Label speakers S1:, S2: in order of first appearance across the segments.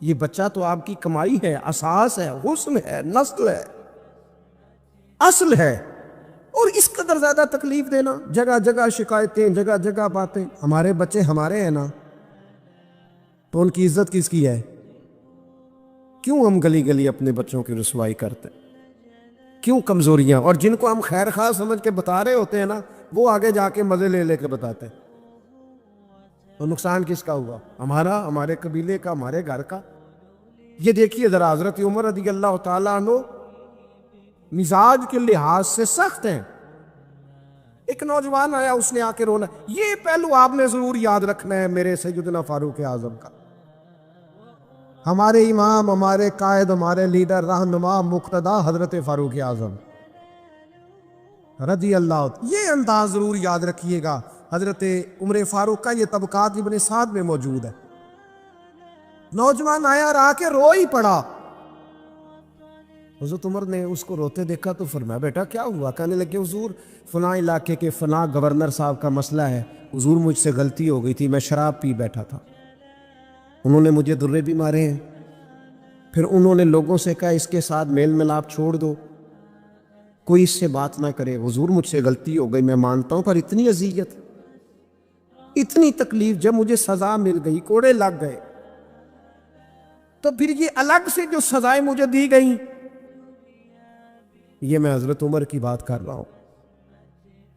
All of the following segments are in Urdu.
S1: یہ بچہ تو آپ کی کمائی ہے، اساس ہے، حسن ہے، نسل ہے، اصل ہے، اور اس قدر زیادہ تکلیف دینا، جگہ جگہ شکایتیں، جگہ جگہ باتیں۔ ہمارے بچے ہمارے ہیں نا، تو ان کی عزت کس کی ہے؟ کیوں ہم گلی گلی اپنے بچوں کی رسوائی کرتے ہیں؟ کیوں کمزوریاں؟ اور جن کو ہم خیر خواہ سمجھ کے بتا رہے ہوتے ہیں نا، وہ آگے جا کے مزے لے لے کے بتاتے ہیں۔ تو نقصان کس کا ہوا؟ ہمارا، ہمارے قبیلے کا، ہمارے گھر کا۔ یہ دیکھیے ذرا، حضرت عمر رضی اللہ تعالیٰ عنہ مزاج کے لحاظ سے سخت ہیں۔ ایک نوجوان آیا، اس نے آ کے رونا۔ یہ پہلو آپ نے ضرور یاد رکھنا ہے میرے سیدنا فاروق اعظم کا، ہمارے امام، ہمارے قائد، ہمارے لیڈر، رہنما، مقتدی حضرت فاروق اعظم رضی اللہ۔ یہ انداز ضرور یاد رکھیے گا۔ حضرت عمر فاروق کا یہ طبقات ابن سعد میں موجود ہے۔ نوجوان آیا اور آ کے رو ہی پڑا۔ حضرت عمر نے اس کو روتے دیکھا تو فرمایا بیٹا کیا ہوا؟ کہنے لگے حضور فلاں علاقے کے فلاں گورنر صاحب کا مسئلہ ہے، حضور مجھ سے غلطی ہو گئی تھی، میں شراب پی بیٹھا تھا، انہوں نے مجھے درے بھی مارے ہیں، پھر انہوں نے لوگوں سے کہا اس کے ساتھ میل ملاپ چھوڑ دو، کوئی اس سے بات نہ کرے، حضور مجھ سے غلطی ہو گئی، میں مانتا ہوں، پر اتنی اذیت، اتنی تکلیف، جب مجھے سزا مل گئی، کوڑے لگ گئے، تو پھر یہ الگ سے جو سزائیں مجھے دی گئیں، یہ میں حضرت عمر کی بات کر رہا ہوں۔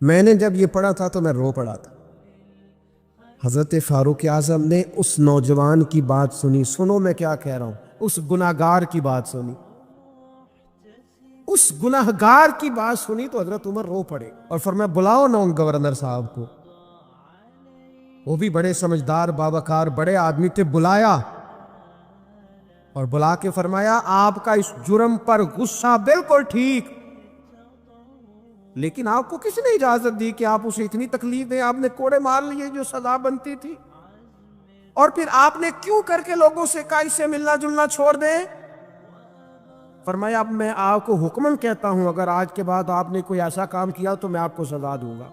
S1: میں نے جب یہ پڑھا تھا تو میں رو پڑا تھا۔ حضرت فاروق اعظم نے اس نوجوان کی بات سنی، سنو میں کیا کہہ رہا ہوں، اس گناہگار کی بات سنی، اس گناہگار کی بات سنی تو حضرت عمر رو پڑے اور فرمایا بلاؤ نا ان گورنر صاحب کو، وہ بھی بڑے سمجھدار، باوقار، بڑے آدمی تھے، بلایا اور بلا کے فرمایا آپ کا اس جرم پر غصہ بالکل ٹھیک، لیکن آپ کو کس نے اجازت دی کہ آپ اسے اتنی تکلیف دیں؟ آپ نے کوڑے مار لیے جو سزا بنتی تھی، اور پھر آپ نے کیوں کر کے لوگوں سے کہا اس سے ملنا جلنا چھوڑ دیں؟ فرمایا اب میں آپ کو حکماً کہتا ہوں، اگر آج کے بعد آپ نے کوئی ایسا کام کیا تو میں آپ کو سزا دوں گا۔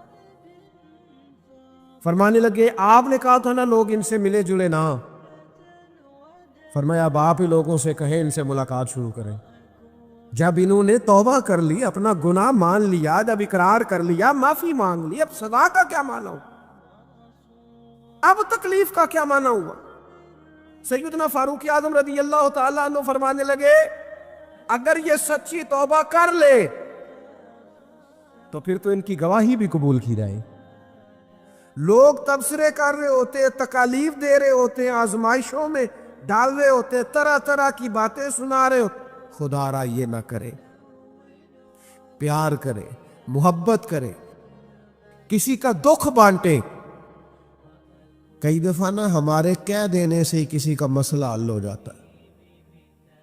S1: فرمانے لگے آپ نے کہا تھا نا لوگ ان سے ملے جلے نہ، فرمایا اب آپ ہی لوگوں سے کہیں ان سے ملاقات شروع کریں۔ جب انہوں نے توبہ کر لی، اپنا گناہ مان لیا، جب اقرار کر لیا، معافی مانگ لی، اب سزا کا کیا معنی ہوا؟ اب تکلیف کا کیا معنی ہوا؟ سیدنا فاروق اعظم رضی اللہ تعالیٰ عنہ فرمانے لگے اگر یہ سچی توبہ کر لے تو پھر تو ان کی گواہی بھی قبول کی جائے۔ لوگ تبصرے کر رہے ہوتے، تکالیف دے رہے ہوتے، آزمائشوں میں ڈال رہے ہوتے، طرح طرح کی باتیں سنا رہے ہوتے، خدا را یہ نہ کرے، پیار کرے، محبت کرے، کسی کا دکھ بانٹے۔ کئی دفعہ نا ہمارے کہہ دینے سے کسی کا مسئلہ حل ہو جاتا ہے،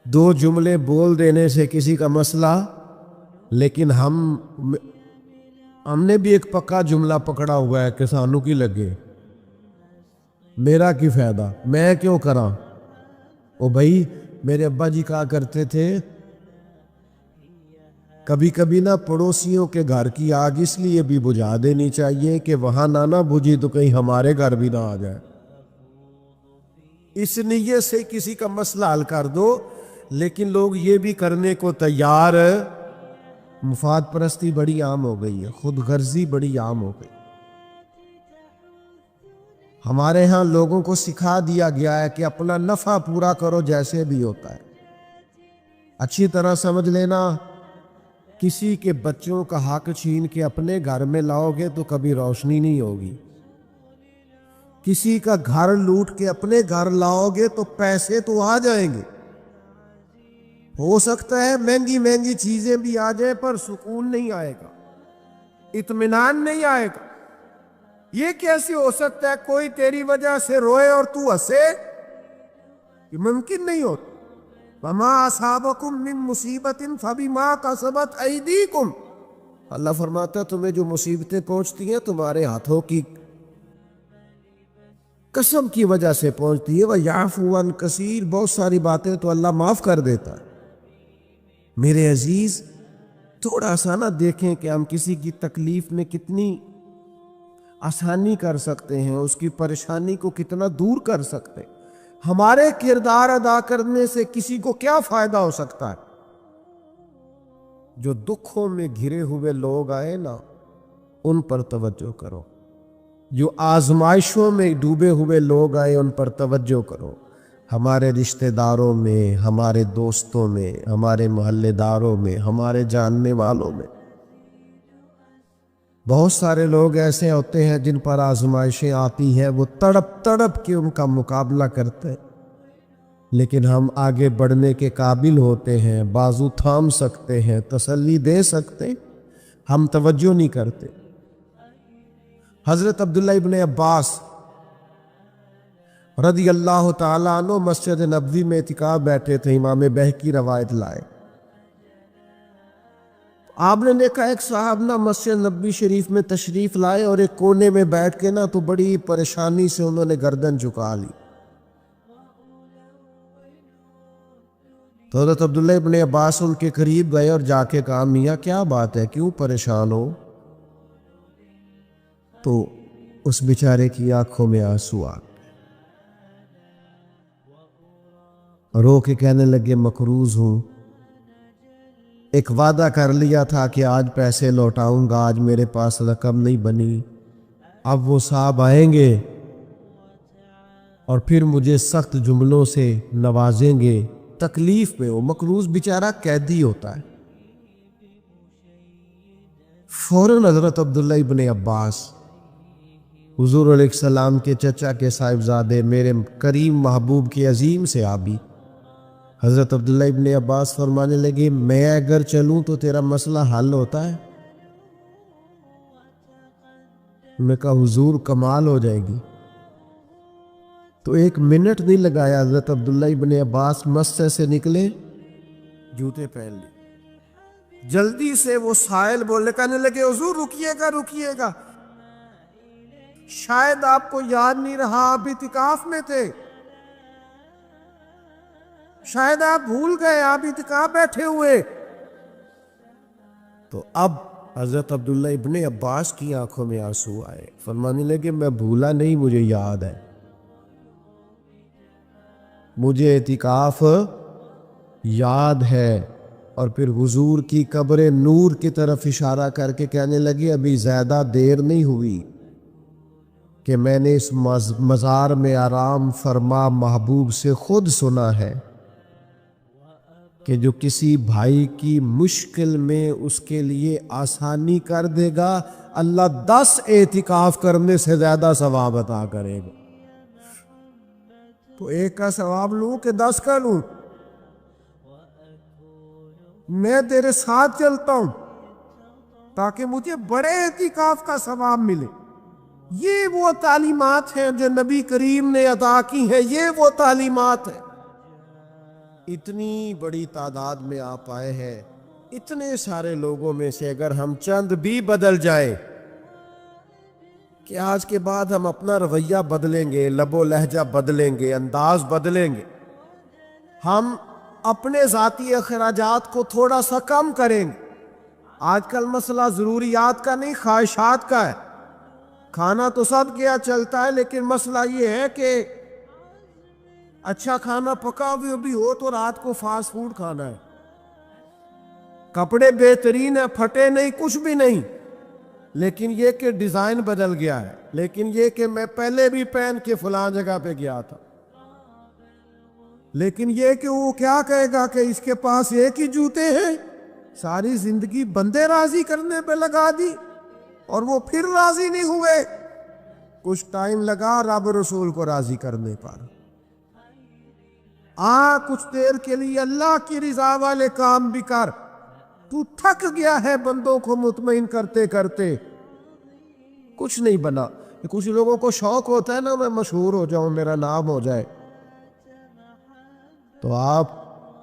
S1: دو جملے بول دینے سے کسی کا مسئلہ، لیکن ہم نے بھی ایک پکا جملہ پکڑا ہوا ہے کہ سانو کی لگے، میرا کی فائدہ، میں کیوں کراں؟ او بھائی میرے ابا جی کہا کرتے تھے کبھی کبھی نہ پڑوسیوں کے گھر کی آگ اس لیے بھی بجھا دینی چاہیے کہ وہاں نہ بجھی تو کہیں ہمارے گھر بھی نہ آ جائے، اس نیت سے کسی کا مسئلہ حل کر دو۔ لیکن لوگ یہ بھی کرنے کو تیار، مفاد پرستی بڑی عام ہو گئی ہے، خود غرضی بڑی عام ہو گئی۔ ہمارے ہاں لوگوں کو سکھا دیا گیا ہے کہ اپنا نفع پورا کرو جیسے بھی ہوتا ہے۔ اچھی طرح سمجھ لینا، کسی کے بچوں کا حق چھین کے اپنے گھر میں لاؤ گے تو کبھی روشنی نہیں ہوگی، کسی کا گھر لوٹ کے اپنے گھر لاؤ گے تو پیسے تو آ جائیں گے، ہو سکتا ہے مہنگی مہنگی چیزیں بھی آ جائیں، پر سکون نہیں آئے گا، اطمینان نہیں آئے گا۔ یہ کیسے ہو سکتا ہے کوئی تیری وجہ سے روئے اور تو ہنسے؟ یہ ممکن نہیں ہوتا۔ وَمَا أَصَابَكُم مِّن مُّصِيبَةٍ فَبِمَا كَسَبَتْ أَيْدِيكُمْ، اللہ فرماتا ہے تمہیں جو مصیبتیں پہنچتی ہیں تمہارے ہاتھوں کی قسم کی وجہ سے پہنچتی ہے۔ وَيَعْفُو عَن كَثِيرٍ، بہت ساری باتیں تو اللہ معاف کر دیتا ہے۔ میرے عزیز تھوڑا سا نہ دیکھیں کہ ہم کسی کی تکلیف میں کتنی آسانی کر سکتے ہیں، اس کی پریشانی کو کتنا دور کر سکتے ہیں۔ ہمارے کردار ادا کرنے سے کسی کو کیا فائدہ ہو سکتا ہے؟ جو دکھوں میں گھرے ہوئے لوگ آئے نا، ان پر توجہ کرو۔ جو آزمائشوں میں ڈوبے ہوئے لوگ آئے، ان پر توجہ کرو۔ ہمارے رشتہ داروں میں، ہمارے دوستوں میں، ہمارے محلے داروں میں، ہمارے جاننے والوں میں بہت سارے لوگ ایسے ہوتے ہیں جن پر آزمائشیں آتی ہیں، وہ تڑپ تڑپ کے ان کا مقابلہ کرتے ہیں، لیکن ہم آگے بڑھنے کے قابل ہوتے ہیں، بازو تھام سکتے ہیں، تسلی دے سکتے ہیں، ہم توجہ نہیں کرتے۔ حضرت عبداللہ ابن عباس رضی اللہ تعالیٰ عنہ مسجد نبوی میں اعتکاف بیٹھے تھے، امام بہقی روایت لائے۔ آپ نے دیکھا ایک صاحب نا مسجد نبوی شریف میں تشریف لائے اور ایک کونے میں بیٹھ کے نا تو بڑی پریشانی سے انہوں نے گردن جھکا لی۔ تو حضرت عبداللہ ابن عباس ان کے قریب گئے اور جا کے کہا، میاں کیا بات ہے، کیوں پریشان ہو؟ تو اس بیچارے کی آنکھوں میں آنسو آ گئے، رو کے کہنے لگے، مقروض ہوں، ایک وعدہ کر لیا تھا کہ آج پیسے لوٹاؤں گا، آج میرے پاس رقم نہیں بنی، اب وہ صاحب آئیں گے اور پھر مجھے سخت جملوں سے نوازیں گے، تکلیف میں ہو۔ مقروض بیچارہ قیدی ہوتا ہے۔ فوراً حضرت عبداللہ ابن عباس حضور علیہ السلام کے چچا کے صاحبزادے، میرے کریم محبوب کے عظیم سے آبی حضرت عبداللہ ابن عباس فرمانے لگے، میں اگر چلوں تو تیرا مسئلہ حل ہوتا ہے؟ میں کہا حضور کمال ہو جائے گی۔ تو ایک منٹ نہیں لگایا، حضرت عبداللہ ابن عباس مسجد سے نکلے، جوتے پہن لی، جلدی سے وہ سائل بولنے کہنے لگے، حضور رکیے گا رکیے گا، شاید آپ کو یاد نہیں رہا آپ اعتکاف میں تھے، شاید آپ بھول گئے، آپ اعتکاف بیٹھے ہوئے۔ تو اب حضرت عبداللہ ابن عباس کی آنکھوں میں آنسو آئے، فرمانے لگے، میں بھولا نہیں، مجھے یاد ہے، مجھے اعتکاف یاد ہے۔ اور پھر حضور کی قبر نور کی طرف اشارہ کر کے کہنے لگے، ابھی زیادہ دیر نہیں ہوئی کہ میں نے اس مزار میں آرام فرما محبوب سے خود سنا ہے کہ جو کسی بھائی کی مشکل میں اس کے لیے آسانی کر دے گا، اللہ 10 اعتکاف کرنے سے زیادہ ثواب عطا کرے گا۔ تو ایک کا ثواب لوں کہ 10 کا لوں؟ میں تیرے ساتھ چلتا ہوں تاکہ مجھے بڑے اعتکاف کا ثواب ملے۔ یہ وہ تعلیمات ہیں جو نبی کریم نے عطا کی ہیں، یہ وہ تعلیمات ہیں۔ اتنی بڑی تعداد میں آپ آئے ہیں، اتنے سارے لوگوں میں سے اگر ہم چند بھی بدل جائیں کہ آج کے بعد ہم اپنا رویہ بدلیں گے، لب و لہجہ بدلیں گے، انداز بدلیں گے، ہم اپنے ذاتی اخراجات کو تھوڑا سا کم کریں گے۔ آج کل مسئلہ ضروریات کا نہیں، خواہشات کا ہے۔ کھانا تو سب کیا چلتا ہے، لیکن مسئلہ یہ ہے کہ اچھا کھانا پکا بھی ہو تو رات کو فاسٹ فوڈ کھانا ہے، کپڑے بہترین ہیں، پھٹے نہیں، کچھ بھی نہیں، لیکن یہ کہ ڈیزائن بدل گیا ہے، لیکن یہ کہ میں پہلے بھی پہن کے فلاں جگہ پہ گیا تھا، لیکن یہ کہ وہ کیا کہے گا کہ اس کے پاس ایک ہی جوتے ہیں، ساری زندگی بندے راضی کرنے پہ لگا دی اور وہ پھر راضی نہیں ہوئے۔ کچھ ٹائم لگا رب رسول کو راضی کرنے پر، کچھ دیر کے لیے اللہ کی رضا والے کام بھی کر، تو تھک گیا ہے بندوں کو مطمئن کرتے کرتے، کچھ نہیں بنا۔ کچھ لوگوں کو شوق ہوتا ہے نا، میں مشہور ہو جاؤں، میرا نام ہو جائے، تو آپ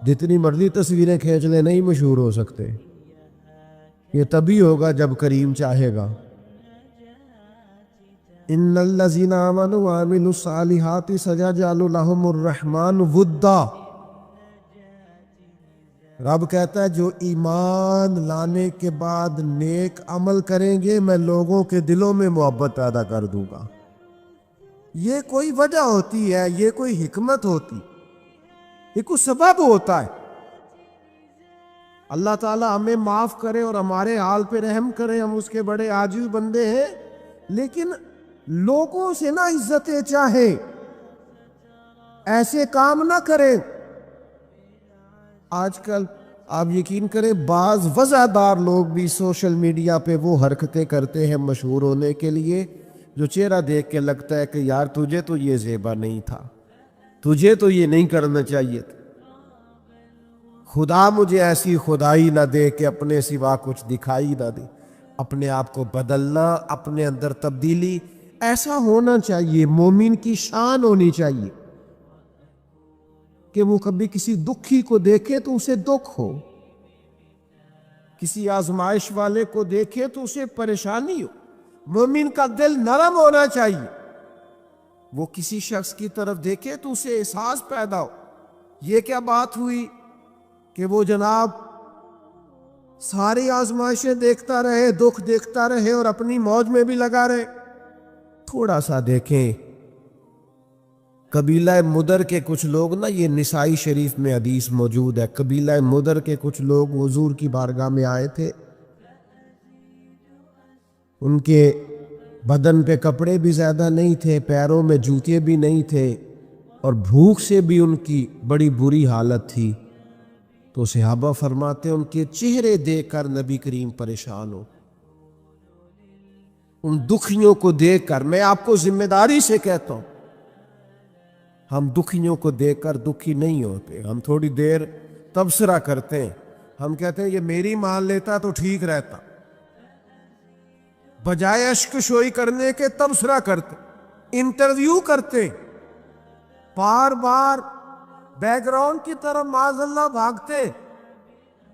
S1: جتنی مرضی تصویریں کھینچ لیں، نہیں مشہور ہو سکتے۔ یہ تبھی ہوگا جب کریم چاہے گا۔ ان الذین آمنوا وعملوا الصالحات سیجعل لهم الرحمن ودا۔ رب کہتا ہے جو ایمان لانے کے بعد نیک عمل کریں گے، میں لوگوں کے دلوں میں محبت پیدا کر دوں گا۔ یہ کوئی وجہ ہوتی ہے، یہ کوئی حکمت ہوتی، یہ کوئی سبب ہوتا ہے۔ اللہ تعالیٰ ہمیں معاف کرے اور ہمارے حال پہ رحم کرے، ہم اس کے بڑے عاجز بندے ہیں، لیکن لوگوں سے نہ عزتیں چاہے، ایسے کام نہ کریں۔ آج کل آپ یقین کریں بعض وضعدار لوگ بھی سوشل میڈیا پہ وہ حرکتیں کرتے ہیں مشہور ہونے کے لیے جو چہرہ دیکھ کے لگتا ہے کہ یار تجھے تو یہ زیبا نہیں تھا، تجھے تو یہ نہیں کرنا چاہیے تھا۔ خدا مجھے ایسی خدائی نہ دے کہ اپنے سوا کچھ دکھائی نہ دے۔ اپنے آپ کو بدلنا، اپنے اندر تبدیلی، ایسا ہونا چاہیے، مومن کی شان ہونی چاہیے کہ وہ کبھی کسی دکھی کو دیکھے تو اسے دکھ ہو، کسی آزمائش والے کو دیکھے تو اسے پریشانی ہو۔ مومن کا دل نرم ہونا چاہیے، وہ کسی شخص کی طرف دیکھے تو اسے احساس پیدا ہو۔ یہ کیا بات ہوئی کہ وہ جناب ساری آزمائشیں دیکھتا رہے، دکھ دیکھتا رہے اور اپنی موج میں بھی لگا رہے؟ تھوڑا سا دیکھیں قبیلہ مدر کے کچھ لوگ نا، یہ نسائی شریف میں حدیث موجود ہے، قبیلہ مدر کے کچھ لوگ حضور کی بارگاہ میں آئے تھے، ان کے بدن پہ کپڑے بھی زیادہ نہیں تھے، پیروں میں جوتے بھی نہیں تھے، اور بھوک سے بھی ان کی بڑی بری حالت تھی۔ تو صحابہ فرماتے ان کے چہرے دیکھ کر نبی کریم پریشان ہو، ان دکھیوں کو دیکھ کر۔ میں آپ کو ذمہ داری سے کہتا ہوں، ہم دکھیوں کو دیکھ کر دکھی نہیں ہوتے، ہم تھوڑی دیر تبصرہ کرتے ہیں، ہم کہتے ہیں یہ میری مان لیتا تو ٹھیک رہتا، بجائے اشک شوئی کرنے کے تبصرہ کرتے، انٹرویو کرتے، بار بار بیک گراؤنڈ کی طرف معاذ اللہ بھاگتے،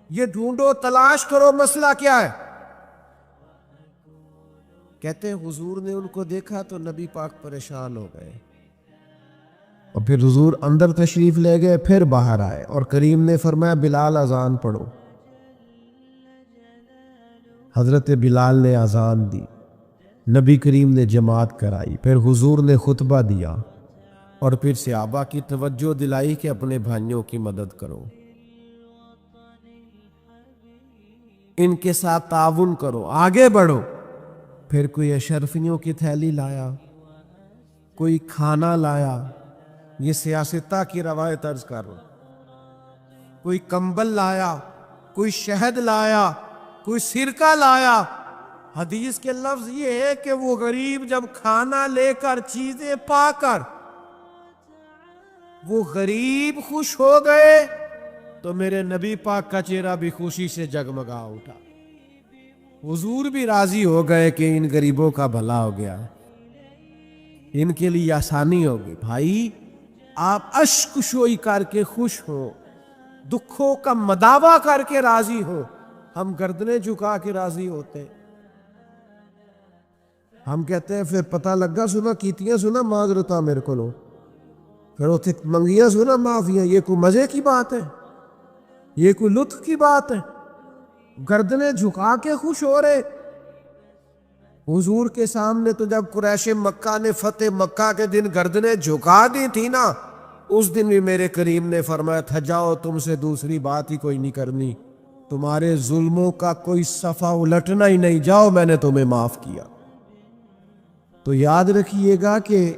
S1: یہ ڈھونڈو تلاش کرو مسئلہ کیا ہے۔ کہتے ہیں حضور نے ان کو دیکھا تو نبی پاک پریشان ہو گئے، اور پھر حضور اندر تشریف لے گئے، پھر باہر آئے اور کریم نے فرمایا بلال اذان پڑھو۔ حضرت بلال نے اذان دی، نبی کریم نے جماعت کرائی، پھر حضور نے خطبہ دیا، اور پھر صحابہ کی توجہ دلائی کہ اپنے بھائیوں کی مدد کرو، ان کے ساتھ تعاون کرو، آگے بڑھو۔ پھر کوئی اشرفیوں کی تھیلی لایا، کوئی کھانا لایا، یہ سیاستہ کی روایت عرض کر رہا ہوں، کوئی کمبل لایا، کوئی شہد لایا، کوئی سرکہ لایا۔ حدیث کے لفظ یہ ہے کہ وہ غریب جب کھانا لے کر چیزیں پا کر وہ غریب خوش ہو گئے تو میرے نبی پاک کا چہرہ بھی خوشی سے جگمگا اٹھا، حضور بھی راضی ہو گئے کہ ان غریبوں کا بھلا ہو گیا، ان کے لیے آسانی ہوگی۔ بھائی آپ اشک شوئی کر کے خوش ہو، دکھوں کا مداوع کر کے راضی ہو، ہم گردنیں جھکا کے راضی ہوتے ہیں۔ ہم کہتے ہیں پھر پتہ لگا سنا کیتیاں سنا معذرتاں میرے کو لو، پھر اتنے منگیاں سنا معافیاں، یہ کوئی مزے کی بات ہے؟ یہ کوئی لطف کی بات ہے؟ گردنیں جھکا کے خوش ہو رہے۔ حضور کے سامنے تو جب قریش مکہ نے فتح مکہ کے دن گردنیں جھکا دی تھی نا، اس دن بھی میرے کریم نے فرمایا تھا جاؤ تم سے دوسری بات ہی کوئی نہیں کرنی، تمہارے ظلموں کا کوئی صفحہ الٹنا ہی نہیں، جاؤ میں نے تمہیں معاف کیا۔ تو یاد رکھیے گا کہ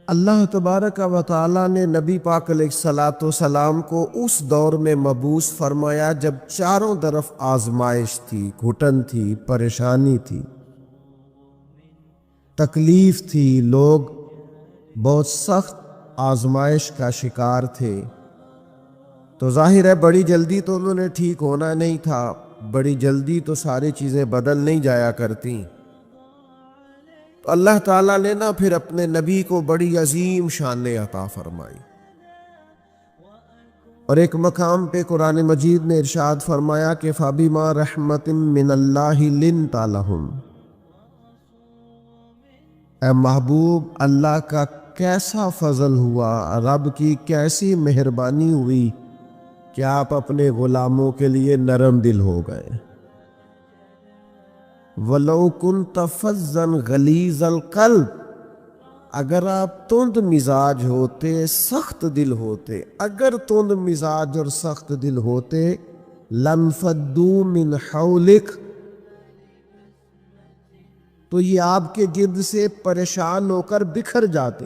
S1: اللہ تبارک و تعالیٰ نے نبی پاک علیہ الصلاۃ والسلام کو اس دور میں مبعوث فرمایا جب چاروں طرف آزمائش تھی، گھٹن تھی، پریشانی تھی، تکلیف تھی، لوگ بہت سخت آزمائش کا شکار تھے۔ تو ظاہر ہے بڑی جلدی تو انہوں نے ٹھیک ہونا نہیں تھا، بڑی جلدی تو ساری چیزیں بدل نہیں جایا کرتی۔ تو اللہ تعالیٰ نے نا پھر اپنے نبی کو بڑی عظیم شان عطا فرمائی، اور ایک مقام پہ قرآن مجید نے ارشاد فرمایا کہ فَبِمَا رَحْمَةٍ مِّنَ اللَّهِ لِنْتَ لَهُمْ، اے محبوب اللہ کا کیسا فضل ہوا، رب کی کیسی مہربانی ہوئی کہ آپ اپنے غلاموں کے لیے نرم دل ہو گئے۔ وَلَوْ كُنْتَ فَظًّا غَلِيظَ الْقَلْبِ، اگر آپ تند مزاج ہوتے، سخت دل ہوتے، اگر تند مزاج اور سخت دل ہوتے، لَانْفَضُّوا مِنْ حَوْلِكَ، تو یہ آپ کے گرد سے پریشان ہو کر بکھر جاتے۔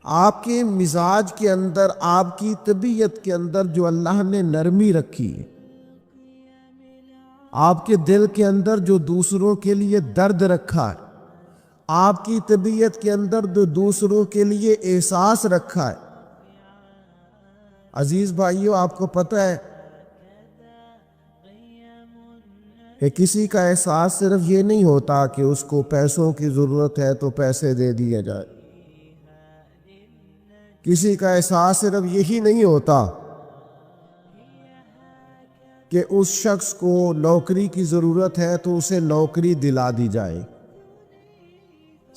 S1: آپ کے مزاج کے اندر، آپ کی طبیعت کے اندر جو اللہ نے نرمی رکھی ہے، آپ کے دل کے اندر جو دوسروں کے لیے درد رکھا ہے، آپ کی طبیعت کے اندر جو دوسروں کے لیے احساس رکھا ہے، عزیز بھائیو، آپ کو پتہ ہے کہ کسی کا احساس صرف یہ نہیں ہوتا کہ اس کو پیسوں کی ضرورت ہے تو پیسے دے دیے جائے، کسی کا احساس صرف یہی نہیں ہوتا کہ اس شخص کو نوکری کی ضرورت ہے تو اسے نوکری دلا دی جائے،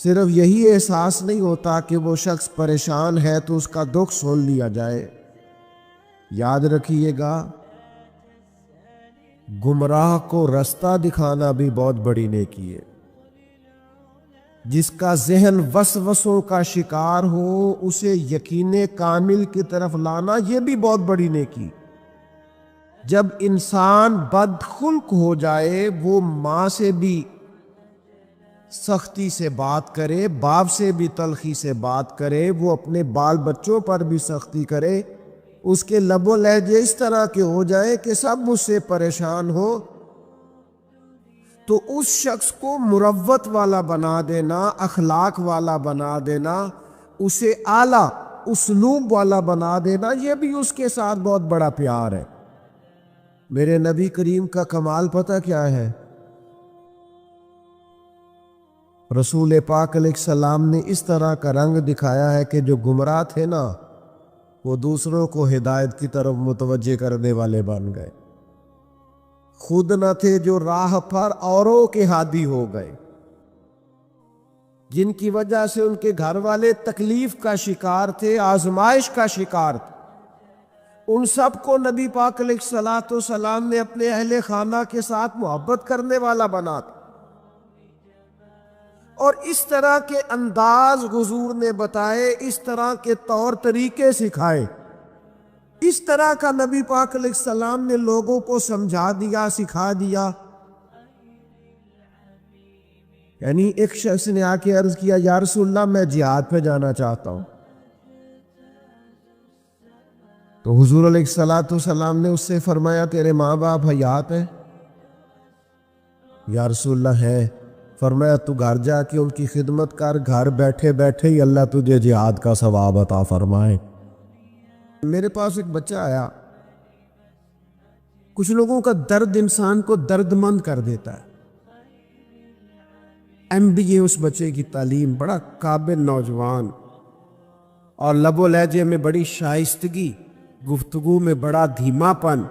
S1: صرف یہی احساس نہیں ہوتا کہ وہ شخص پریشان ہے تو اس کا دکھ سن لیا جائے۔ یاد رکھیے گا، گمراہ کو رستہ دکھانا بھی بہت بڑی نیکی ہے، جس کا ذہن وسوسوں کا شکار ہو اسے یقین کامل کی طرف لانا، یہ بھی بہت بڑی نیکی۔ جب انسان بدخلق ہو جائے، وہ ماں سے بھی سختی سے بات کرے، باپ سے بھی تلخی سے بات کرے، وہ اپنے بال بچوں پر بھی سختی کرے، اس کے لب و لہجے اس طرح کے ہو جائے کہ سب اس سے پریشان ہو، تو اس شخص کو مروت والا بنا دینا، اخلاق والا بنا دینا، اسے اعلیٰ اسلوب والا بنا دینا، یہ بھی اس کے ساتھ بہت بڑا پیار ہے۔ میرے نبی کریم کا کمال پتہ کیا ہے؟ رسول پاک علیہ السلام نے اس طرح کا رنگ دکھایا ہے کہ جو گمراہ تھے نا، وہ دوسروں کو ہدایت کی طرف متوجہ کرنے والے بن گئے، خود نہ تھے جو راہ پر اوروں کے ہادی ہو گئے، جن کی وجہ سے ان کے گھر والے تکلیف کا شکار تھے، آزمائش کا شکار تھے، ان سب کو نبی پاک علیہ السلام نے اپنے اہل خانہ کے ساتھ محبت کرنے والا بنا تھا، اور اس طرح کے انداز حضور نے بتائے، اس طرح کے طور طریقے سکھائے، اس طرح کا نبی پاک علیہ السلام نے لوگوں کو سمجھا دیا، سکھا دیا۔ یعنی ایک شخص نے آ کے عرض کیا، یا رسول اللہ میں جہاد پہ جانا چاہتا ہوں، تو حضور علیہ السلام نے اس سے فرمایا، تیرے ماں باپ حیات ہیں؟ یا رسول اللہ ہے۔ فرمایا، تو گھر جا کے ان کی خدمت کر، گھر بیٹھے بیٹھے ہی اللہ تجھے جہاد کا ثواب عطا فرمائے۔ میرے پاس ایک بچہ آیا، کچھ لوگوں کا درد انسان کو درد مند کر دیتا ہے۔ MBA اس بچے کی تعلیم، بڑا قابل نوجوان، اور لب و لہجے میں بڑی شائستگی، گفتگو میں بڑا دھیما پن،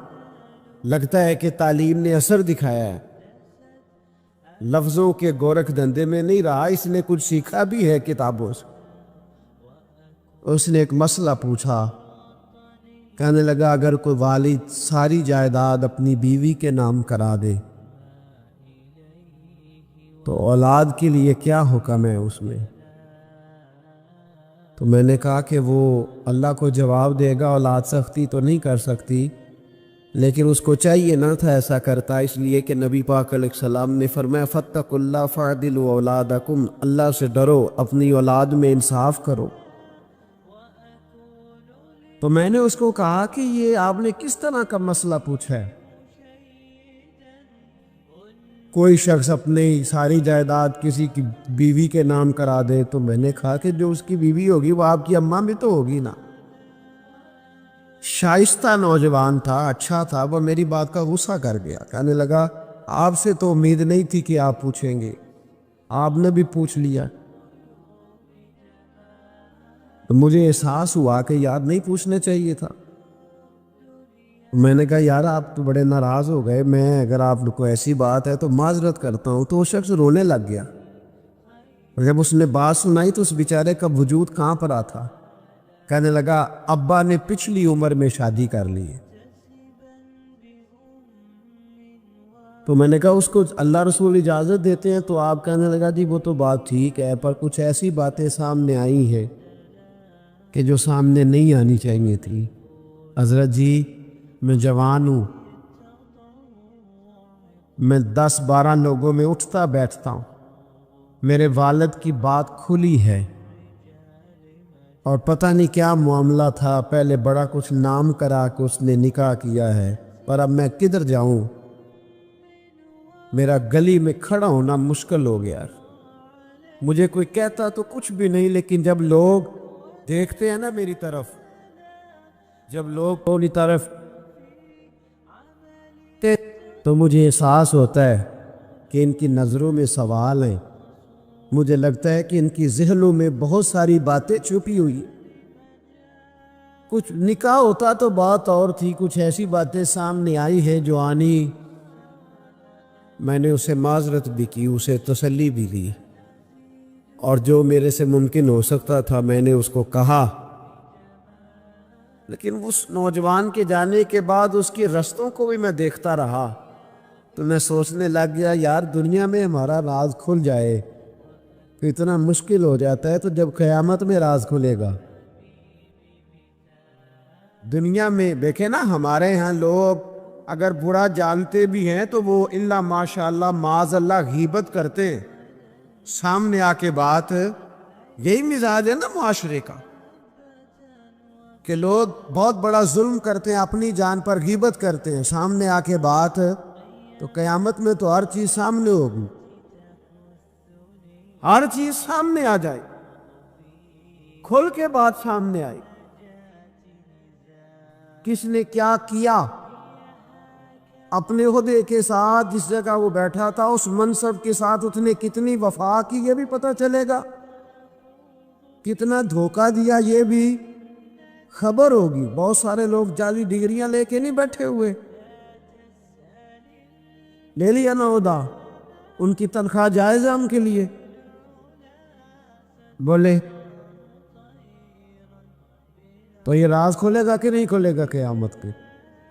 S1: لگتا ہے کہ تعلیم نے اثر دکھایا ہے، لفظوں کے گورکھ دھندے میں نہیں رہا، اس نے کچھ سیکھا بھی ہے کتابوں سے۔ اس نے ایک مسئلہ پوچھا، کہنے لگا، اگر کوئی والد ساری جائیداد اپنی بیوی کے نام کرا دے تو اولاد کے لیے کیا حکم ہے اس میں؟ تو میں نے کہا کہ وہ اللہ کو جواب دے گا، اولاد سختی تو نہیں کر سکتی، لیکن اس کو چاہیے نہ تھا ایسا کرتا، اس لیے کہ نبی پاک علیہ السلام نے فرمایا، فاتقوا اللہ فاعدلوا اولادکم، اللہ سے ڈرو، اپنی اولاد میں انصاف کرو۔ تو میں نے اس کو کہا کہ یہ آپ نے کس طرح کا مسئلہ پوچھا ہے؟ کوئی شخص اپنی ساری جائیداد کسی کی بیوی کے نام کرا دے، تو میں نے کہا کہ جو اس کی بیوی ہوگی وہ آپ کی اماں بھی تو ہوگی نا۔ شائستہ نوجوان تھا، اچھا تھا، وہ میری بات کا غصہ کر گیا، کہنے لگا، آپ سے تو امید نہیں تھی کہ آپ پوچھیں گے، آپ نے بھی پوچھ لیا۔ تو مجھے احساس ہوا کہ یار نہیں پوچھنا چاہیے تھا۔ میں نے کہا، یار آپ تو بڑے ناراض ہو گئے، میں اگر آپ کو ایسی بات ہے تو معذرت کرتا ہوں۔ تو وہ شخص رونے لگ گیا، اور جب اس نے بات سنائی تو اس بیچارے کا وجود کہاں پر تھا، کہنے لگا، ابا نے پچھلی عمر میں شادی کر لی ہے۔ تو میں نے کہا اس کو اللہ رسول اجازت دیتے ہیں؟ تو آپ کہنے لگا جی وہ تو بات ٹھیک ہے، پر کچھ ایسی باتیں سامنے آئی ہیں کہ جو سامنے نہیں آنی چاہیے تھی۔ حضرت جی میں جوان ہوں، میں 10-12 لوگوں میں اٹھتا بیٹھتا ہوں، میرے والد کی بات کھلی ہے اور پتہ نہیں کیا معاملہ تھا، پہلے بڑا کچھ نام کرا کہ اس نے نکاح کیا ہے، پر اب میں کدھر جاؤں؟ میرا گلی میں کھڑا ہونا مشکل ہو گیا۔ مجھے کوئی کہتا تو کچھ بھی نہیں، لیکن جب لوگ دیکھتے ہیں نا میری طرف، جب لوگ میری طرف تو مجھے احساس ہوتا ہے کہ ان کی نظروں میں سوال ہیں، مجھے لگتا ہے کہ ان کی ذہنوں میں بہت ساری باتیں چھپی ہوئی۔ کچھ نکاح ہوتا تو بات اور تھی، کچھ ایسی باتیں سامنے آئی ہیں جو آنی، میں نے اسے معذرت بھی کی، اسے تسلی بھی دی، اور جو میرے سے ممکن ہو سکتا تھا میں نے اس کو کہا۔ لیکن اس نوجوان کے جانے کے بعد اس کی رستوں کو بھی میں دیکھتا رہا تو میں سوچنے لگ گیا یار دنیا میں ہمارا راز کھل جائے تو اتنا مشکل ہو جاتا ہے، تو جب قیامت میں راز کھلے گا؟ دنیا میں دیکھیں نا، ہمارے ہاں لوگ اگر برا جانتے بھی ہیں تو وہ الا ماشاء اللہ معاذ اللہ غیبت کرتے ہیں، سامنے آ کے بات، یہی مزاج ہے نا معاشرے کا کہ لوگ بہت بڑا ظلم کرتے ہیں، اپنی جان پر غیبت کرتے ہیں، سامنے آ کے بات، تو قیامت میں تو ہر چیز سامنے ہوگی، ہر چیز سامنے آ جائے، کھل کے بات سامنے آئے، کس نے کیا کیا، اپنے عہدے کے ساتھ جس جگہ وہ بیٹھا تھا اس منصب کے ساتھ اس نے کتنی وفا کی یہ بھی پتہ چلے گا، کتنا دھوکہ دیا یہ بھی خبر ہوگی۔ بہت سارے لوگ جعلی ڈگریاں لے کے نہیں بیٹھے ہوئے، لے لیا نا عہدہ، ان کی تنخواہ جائز ہے ان کے لیے، بولے تو یہ راز کھولے گا کہ نہیں کھولے گا قیامت کے؟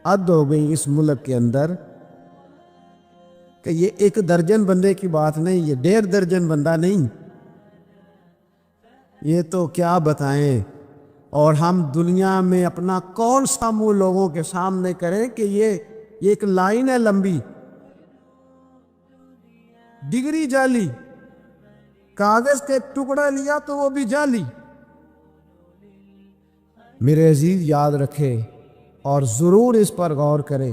S1: حد ہو گئی اس ملک کے اندر کہ یہ 1 درجن بندے کی بات نہیں، یہ 1.5 درجن بندہ نہیں، یہ تو کیا بتائیں۔ اور ہم دنیا میں اپنا کون سا منہ لوگوں کے سامنے کریں کہ یہ ایک لائن ہے لمبی، ڈگری جعلی، کاغذ کے ٹکڑا لیا تو وہ بھی جعلی۔ میرے عزیز یاد رکھے اور ضرور اس پر غور کریں،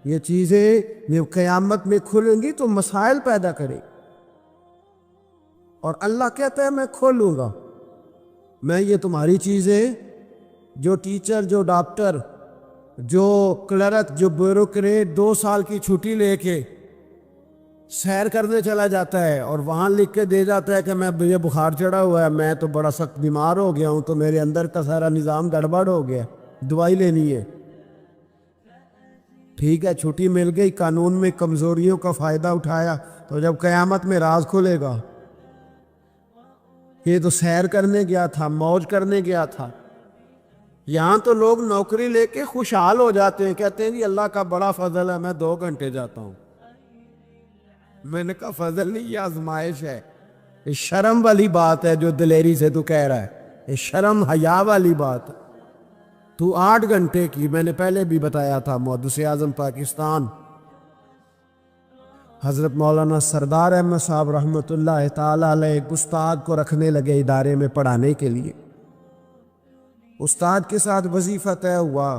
S1: یہ چیزیں جب قیامت میں کھلیں گی تو مسائل پیدا کرے، اور اللہ کہتا ہے میں کھولوں گا، میں یہ تمہاری چیزیں، جو ٹیچر، جو ڈاکٹر، جو کلرک، جو بیوروکریٹ 2 سال کی چھٹی لے کے سیر کرنے چلا جاتا ہے اور وہاں لکھ کے دے جاتا ہے کہ مجھے بخار چڑھا ہوا ہے، میں تو بڑا سخت بیمار ہو گیا ہوں، تو میرے اندر کا سارا نظام گڑبڑ ہو گیا، دوائی لینی ہے، ٹھیک ہے چھٹی مل گئی، قانون میں کمزوریوں کا فائدہ اٹھایا، تو جب قیامت میں راز کھلے گا یہ تو سیر کرنے گیا تھا، موج کرنے گیا تھا۔ یہاں تو لوگ نوکری لے کے خوشحال ہو جاتے ہیں، کہتے ہیں جی اللہ کا بڑا فضل ہے میں 2 گھنٹے جاتا ہوں۔ میں نے کہا فضل نہیں، یہ آزمائش ہے، یہ شرم والی بات ہے جو دلیری سے تو کہہ رہا ہے، یہ شرم حیا والی بات ہے۔ تو 8 گھنٹے کی، میں نے پہلے بھی بتایا تھا، محدث اعظم پاکستان حضرت مولانا سردار احمد صاحب رحمۃ اللہ تعالی علیہ ایک استاد کو رکھنے لگے ادارے میں پڑھانے کے لیے۔ استاد کے ساتھ وظیفہ طے ہوا،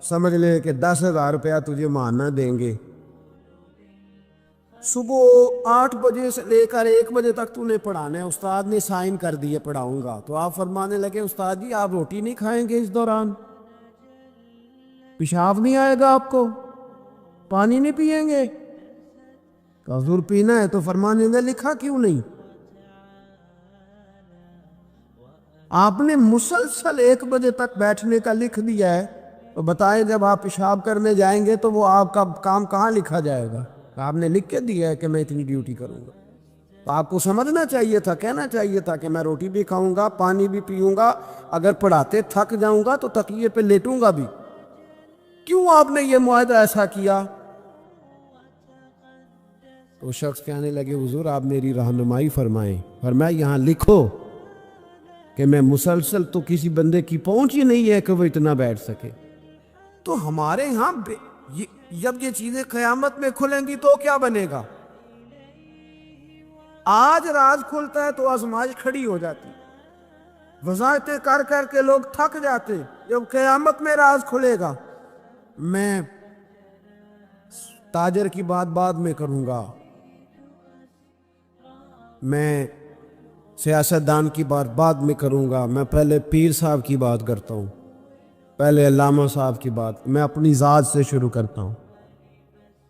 S1: سمجھ لے کہ 10,000 روپیہ تجھے ماہانہ دیں گے، صبح 8 بجے سے لے کر 1 بجے تک تو نے پڑھانا ہے۔ استاد نے سائن کر دیے پڑھاؤں گا، تو آپ فرمانے لگے استاد جی آپ روٹی نہیں کھائیں گے اس دوران؟ پیشاب نہیں آئے گا آپ کو؟ پانی نہیں پیئیں گے؟ حضور پینا ہے، تو فرمانے نے لکھا کیوں نہیں؟ آپ نے مسلسل 1 بجے تک بیٹھنے کا لکھ دیا ہے، تو بتائیں جب آپ پیشاب کرنے جائیں گے تو وہ آپ کا کام کہاں لکھا جائے گا؟ آپ نے لکھ کے دیا ہے کہ میں اتنی ڈیوٹی کروں گا، تو آپ کو سمجھنا چاہیے تھا، کہنا چاہیے تھا کہ میں روٹی بھی کھاؤں گا، پانی بھی پیوں گا، اگر پڑھاتے تھک جاؤں گا تو تکیے پہ لیٹوں گا بھی۔ کیوں آپ نے یہ معاہدہ ایسا کیا؟ تو شخص کہنے لگے حضور آپ میری رہنمائی فرمائیں. فرمایا یہاں لکھو کہ میں مسلسل تو کسی بندے کی پہنچ ہی نہیں ہے کہ وہ اتنا بیٹھ سکے. تو ہمارے ہاں جب یہ چیزیں قیامت میں کھلیں گی تو کیا بنے گا؟ آج راز کھلتا ہے تو آزمائش کھڑی ہو جاتی، وضاحتیں کر کر کے لوگ تھک جاتے. جب قیامت میں راز کھلے گا، میں تاجر کی بات بعد میں کروں گا، میں سیاستدان کی بات بعد میں کروں گا، میں پہلے پیر صاحب کی بات کرتا ہوں، پہلے علامہ صاحب کی بات. میں اپنی ذات سے شروع کرتا ہوں.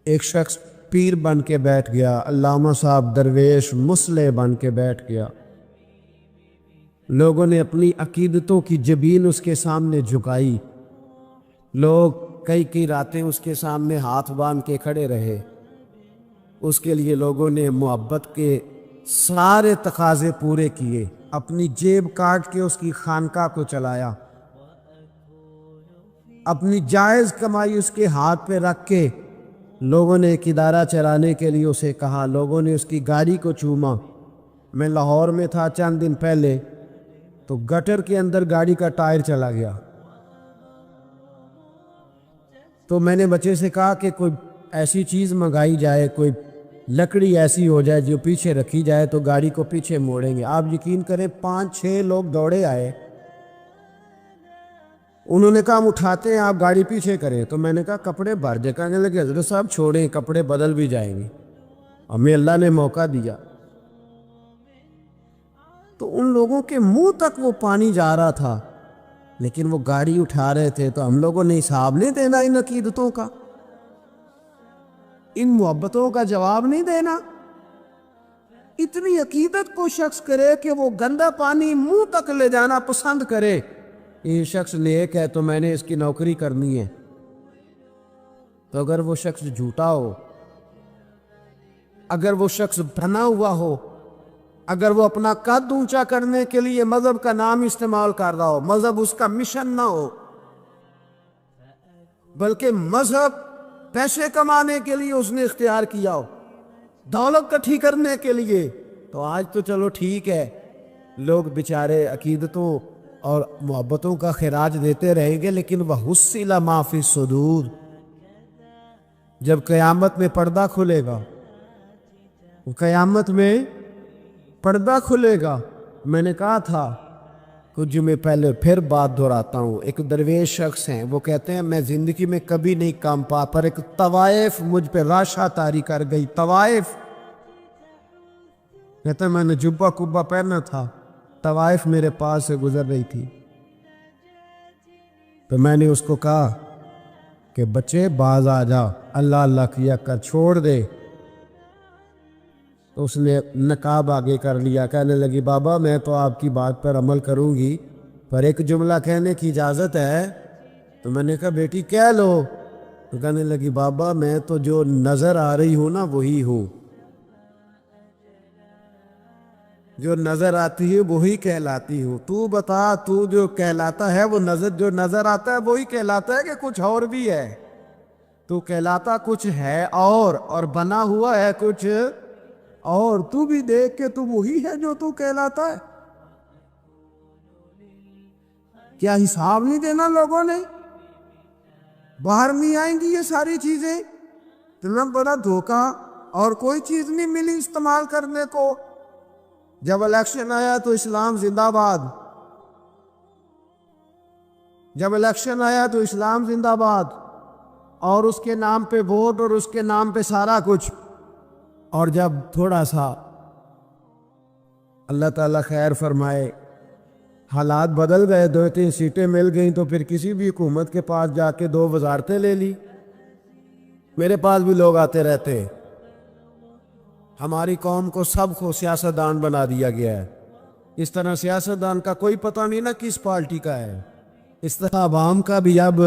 S1: ایک شخص پیر بن کے بیٹھ گیا، علامہ صاحب درویش مصلح بن کے بیٹھ گیا. لوگوں نے اپنی عقیدتوں کی جبین اس کے سامنے جھکائی. لوگ کئی راتیں اس کے سامنے ہاتھ باندھ کے کھڑے رہے. اس کے لیے لوگوں نے محبت کے سارے تقاضے پورے کیے، اپنی جیب کاٹ کے اس کی خانقاہ کو چلایا، اپنی جائز کمائی اس کے ہاتھ پہ رکھ کے لوگوں نے ایک ادارہ چلانے کے لیے اسے کہا. لوگوں نے اس کی گاڑی کو چوما. میں لاہور میں تھا چند دن پہلے، تو گٹر کے اندر گاڑی کا ٹائر چلا گیا. تو میں نے بچے سے کہا کہ کوئی ایسی چیز منگائی جائے، کوئی لکڑی ایسی ہو جائے جو پیچھے رکھی جائے تو گاڑی کو پیچھے موڑیں گے. آپ یقین کریں 5-6 لوگ دوڑے آئے. انہوں نے کہا ہم اٹھاتے ہیں، آپ گاڑی پیچھے کریں. تو میں نے کہا کپڑے بھر جائے. کہنے لگے حضرت صاحب چھوڑیں، کپڑے بدل بھی جائیں گے. ہمیں اللہ نے موقع دیا. تو ان لوگوں کے منہ تک وہ پانی جا رہا تھا، لیکن وہ گاڑی اٹھا رہے تھے. تو ہم لوگوں نے حساب نہیں دینا ان عقیدتوں کا، ان محبتوں کا جواب نہیں دینا. اتنی عقیدت کو شخص کرے کہ وہ گندا پانی منہ تک لے جانا پسند کرے، یہ شخص نیک ہے تو میں نے اس کی نوکری کرنی ہے. تو اگر وہ شخص جھوٹا ہو، اگر وہ شخص بنا ہوا ہو، اگر وہ اپنا قد اونچا کرنے کے لیے مذہب کا نام استعمال کر رہا ہو، مذہب اس کا مشن نہ ہو، بلکہ مذہب پیسے کمانے کے لیے اس نے اختیار کیا ہو، دولت اکٹھی کرنے کے لیے، تو آج تو چلو ٹھیک ہے، لوگ بیچارے عقیدتوں اور محبتوں کا خراج دیتے رہیں گے. لیکن وَحُصِّلَ مَا فِي الصُّدُورِ، جب قیامت میں پردہ کھلے گا، قیامت میں پردہ کھلے گا. میں نے کہا تھا کچھ جمعے پہلے، پھر بات دہراتا ہوں. ایک درویش شخص ہیں، وہ کہتے ہیں میں زندگی میں کبھی نہیں کام پا، پر ایک طوائف مجھ پہ راشا طاری کر گئی. طوائف کہتے ہیں میں نے جبہ کبہ پہنا تھا، طوائف میرے پاس سے گزر رہی تھی. تو میں نے اس کو کہا کہ بچے باز آ جا، اللہ اللہ کیا کر، چھوڑ دے. تو اس نے نقاب آگے کر لیا. کہنے لگی بابا میں تو آپ کی بات پر عمل کروں گی، پر ایک جملہ کہنے کی اجازت ہے؟ تو میں نے کہا بیٹی کہہ لو. تو کہنے لگی بابا میں تو جو نظر آ رہی ہوں نا وہی ہوں، جو نظر آتی ہے وہی کہلاتی ہوں. تو بتا تو جو کہلاتا ہے وہ جو نظر آتا ہے وہی کہلاتا ہے کہ کچھ اور بھی ہے؟ تو کہلاتا کچھ ہے اور بنا ہوا ہے کچھ اور. تو بھی دیکھ کے تو وہی ہے جو تو کہلاتا ہے. کیا حساب نہیں دینا لوگوں نے؟ باہر نہیں آئیں گی یہ ساری چیزیں؟ اتنا بڑا دھوکہ، اور کوئی چیز نہیں ملی استعمال کرنے کو. جب الیکشن آیا تو اسلام زندہ باد، جب الیکشن آیا تو اسلام زندہ باد، اور اس کے نام پہ ووٹ اور اس کے نام پہ سارا کچھ. اور جب تھوڑا سا اللہ تعالیٰ خیر فرمائے حالات بدل گئے، 2-3 سیٹیں مل گئیں، تو پھر کسی بھی حکومت کے پاس جا کے 2 وزارتیں لے لی. میرے پاس بھی لوگ آتے رہتے ہیں. ہماری قوم کو سب کو سیاستدان بنا دیا گیا ہے. اس طرح سیاستدان کا کوئی پتہ نہیں نا کس پارٹی کا ہے. اس طرح عوام کا بھی اب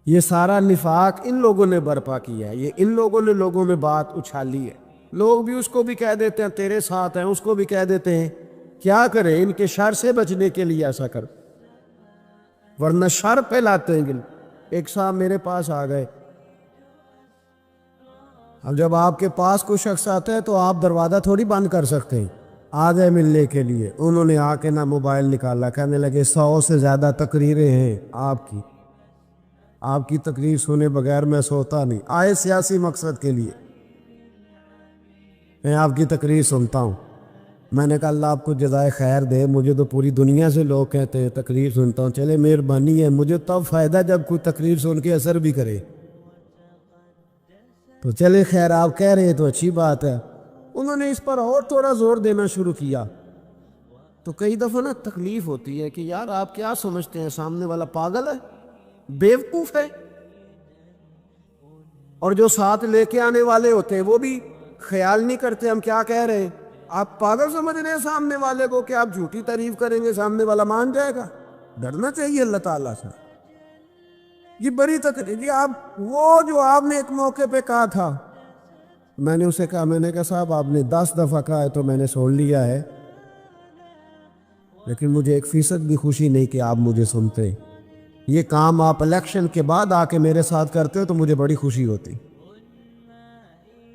S1: یہ سارا نفاق ان لوگوں نے برپا کیا ہے. یہ ان لوگوں نے لوگوں میں بات اچھالی ہے. لوگ بھی اس کو بھی کہہ دیتے ہیں تیرے ساتھ ہیں، اس کو بھی کہہ دیتے ہیں. کیا کریں؟ ان کے شر سے بچنے کے لیے ایسا کر، ورنہ شر پھیلاتے ہیں. ایک صاحب میرے پاس آ گئے، اب جب آپ کے پاس کوئی شخص آتا ہے تو آپ دروازہ تھوڑی بند کر سکتے ہیں، آ گئے ملنے کے لیے، انہوں نے آ کے نہ موبائل نکالا، کہنے لگے 100 سے زیادہ تقریریں ہیں آپ کی تقریر سنے بغیر میں سوتا نہیں، آئے سیاسی مقصد کے لیے، میں آپ کی تقریر سنتا ہوں۔ میں نے کہا اللہ آپ کو جزائے خیر دے، مجھے تو پوری دنیا سے لوگ کہتے ہیں تقریر سنتا ہوں، چلے مہربانی ہے، مجھے تب فائدہ جب کوئی تقریر سن کے اثر بھی کرے، تو چلے خیر آپ کہہ رہے ہیں تو اچھی بات ہے۔ انہوں نے اس پر اور تھوڑا زور دینا شروع کیا، تو کئی دفعہ نا تکلیف ہوتی ہے کہ یار آپ کیا سمجھتے ہیں سامنے والا پاگل ہے، بیوقوف ہے، اور جو ساتھ لے کے آنے والے ہوتے ہیں وہ بھی خیال نہیں کرتے ہم کیا کہہ رہے ہیں، آپ پاگل سمجھ رہے ہیں سامنے والے کو کہ آپ جھوٹی تعریف کریں گے سامنے والا مان جائے گا۔ ڈرنا چاہیے اللہ تعالیٰ سے، یہ بڑی تکلیف۔ آپ وہ جو آپ نے ایک موقع پہ کہا تھا، میں نے اسے کہا، میں نے کہا صاحب آپ نے 10 دفعہ کہا ہے تو میں نے سن لیا ہے، لیکن مجھے 1% بھی خوشی نہیں کہ آپ مجھے سنتے، یہ کام آپ الیکشن کے بعد آ کے میرے ساتھ کرتے ہو تو مجھے بڑی خوشی ہوتی،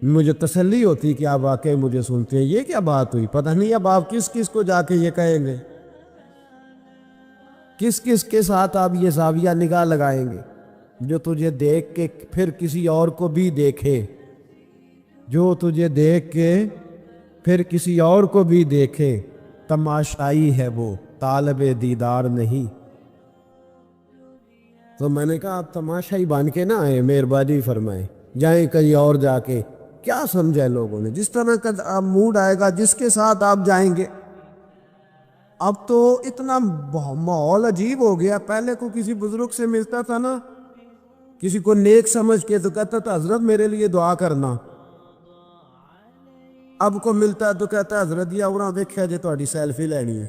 S1: مجھے تسلی ہوتی کہ آپ واقعی مجھے سنتے ہیں۔ یہ کیا بات ہوئی، پتہ نہیں اب آپ کس کس کو جا کے یہ کہیں گے، کس کس کے ساتھ آپ یہ زاویہ نگاہ لگائیں گے، جو تجھے دیکھ کے پھر کسی اور کو بھی دیکھے، جو تجھے دیکھ کے پھر کسی اور کو بھی دیکھے، تماشائی ہے وہ طالب دیدار نہیں۔ تو میں نے کہا آپ تماشائی بن کے نہ آئے، مہربانی فرمائیں، جائیں کہیں اور جا کے، کیا سمجھا ہے لوگوں نے، جس طرح کا آپ موڈ آئے گا جس کے ساتھ آپ جائیں گے۔ اب تو اتنا ماحول عجیب ہو گیا، پہلے کو کسی بزرگ سے ملتا تھا نا، کسی کو نیک سمجھ کے تو کہتا تھا حضرت میرے لیے دعا کرنا، اب کو ملتا ہے تو کہتا ہے حضرت یہ اوراں دیکھا جے تہاڈی سیلفی لینی ہے۔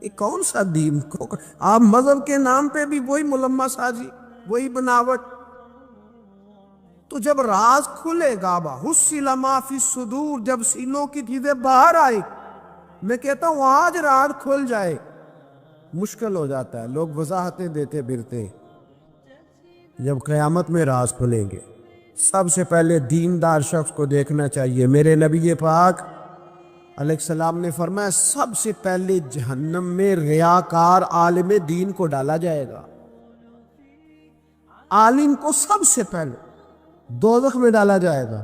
S1: یہ کون سا دین کو، آپ مذہب کے نام پہ بھی وہی ملمہ سازی، وہی بناوٹ۔ تو جب راز کھلے گا، حصل ما فی الصدور، جب سینوں کی چیزیں باہر آئے، میں کہتا ہوں آج راز کھل جائے، مشکل ہو جاتا ہے، لوگ وضاحتیں دیتے پھرتے، جب قیامت میں راز کھلیں گے۔ سب سے پہلے دیندار شخص کو دیکھنا چاہیے، میرے نبی پاک علیہ السلام نے فرمایا سب سے پہلے جہنم میں ریاکار عالم دین کو ڈالا جائے گا، عالم کو سب سے پہلے دوزخ میں ڈالا جائے گا،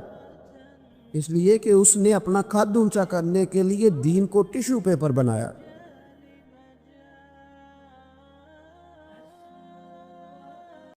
S1: اس لیے کہ اس نے اپنا قد اونچا کرنے کے لیے دین کو ٹیشو پیپر بنایا۔